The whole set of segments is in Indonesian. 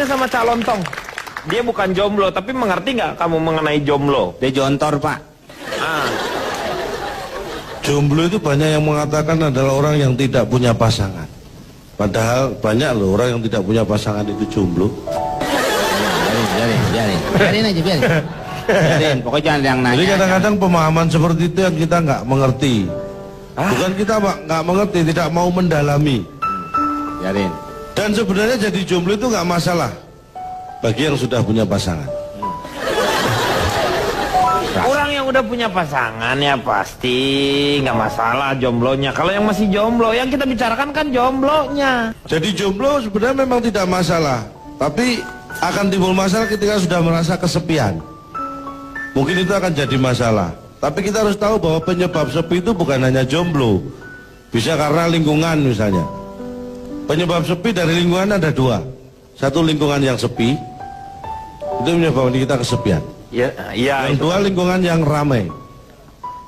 Sama Cak Lontong, dia bukan jomblo, tapi mengerti nggak kamu mengenai jomblo? Dia jontor, Pak. Jomblo itu banyak yang mengatakan adalah orang yang tidak punya pasangan. Padahal banyak loh orang yang tidak punya pasangan itu jomblo. Biarin aja, biarin. Biarin, pokoknya jangan yang nanya. Jadi kadang-kadang pemahaman seperti itu yang kita nggak mengerti. Bukan kita nggak mengerti, tidak mau mendalami. Biarin. Dan sebenarnya jadi jomblo itu nggak masalah bagi yang sudah punya pasangan. Orang yang udah punya pasangan ya pasti nggak masalah jomblonya. Kalau yang masih jomblo, yang kita bicarakan kan jomblonya. Jadi jomblo sebenarnya memang tidak masalah, tapi akan timbul masalah ketika sudah merasa kesepian. Mungkin itu akan jadi masalah. Tapi kita harus tahu bahwa penyebab sepi itu bukan hanya jomblo. Bisa karena lingkungan misalnya. Penyebab sepi dari lingkungan ada dua. Satu lingkungan yang sepi, itu menyebabkan kita kesepian. Iya. Yang dua lingkungan yang ramai.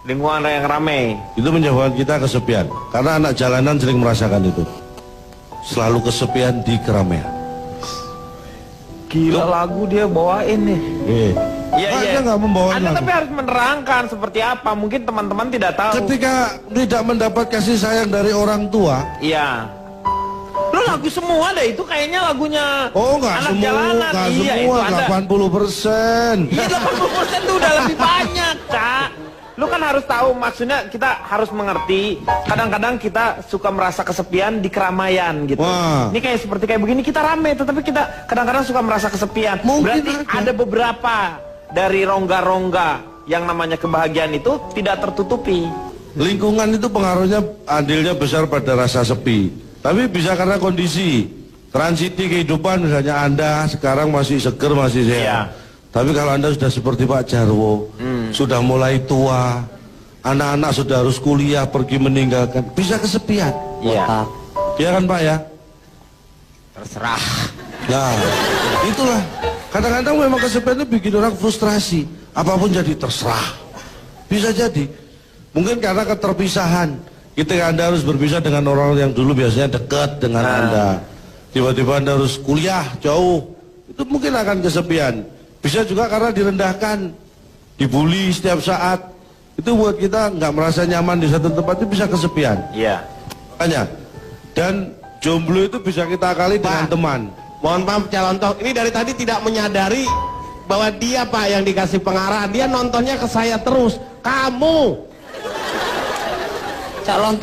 Lingkungan yang ramai. Itu menyebabkan kita kesepian. Karena anak jalanan sering merasakan itu. Selalu kesepian di keramaian. Gila lagu dia bawain nih. Iya. Nggak membawa Anda lagu. tapi harus menerangkan seperti apa. Mungkin teman-teman tidak tahu. Ketika tidak mendapat kasih sayang dari orang tua. Iya. Lo lagu semua deh itu kayaknya lagunya Oh nggak anak semua, jalanan. nggak Iya, semua, itu ada. 80%. Iya 80% itu udah lebih banyak, Cak. Lu kan harus tahu, maksudnya kita harus mengerti. Kadang-kadang kita suka merasa kesepian di keramaian gitu. Wah. Ini kayak seperti kayak begini kita rame, tetapi kita kadang-kadang suka merasa kesepian. Mungkin Berarti ada. ada beberapa dari rongga-rongga yang namanya kebahagiaan itu tidak tertutupi. Lingkungan itu pengaruhnya andilnya besar pada rasa sepi. Tapi bisa karena kondisi transisi kehidupan, misalnya Anda sekarang masih seger, masih sehat. Iya. Tapi kalau Anda sudah seperti Pak Jarwo, sudah mulai tua, anak-anak sudah harus kuliah, pergi meninggalkan, bisa kesepian. Iya. Iya kan Pak ya? Terserah. Nah, itulah. Kadang-kadang memang kesepian itu bikin orang frustrasi. Apapun jadi terserah. Bisa jadi. Mungkin karena keterpisahan. Ketika Anda harus berpisah dengan orang yang dulu biasanya dekat dengan Anda. Tiba-tiba Anda harus kuliah jauh. Itu mungkin akan kesepian. Bisa juga karena direndahkan. Dibully setiap saat. Itu buat kita nggak merasa nyaman di satu tempat, itu bisa kesepian. Iya. Makanya. Dan jomblo itu bisa kita akali dengan teman. Mohon maaf Cak Lontong, ini dari tadi tidak menyadari bahwa dia Pak yang dikasih pengarahan. Dia nontonnya ke saya terus. Kamu Cak Lontong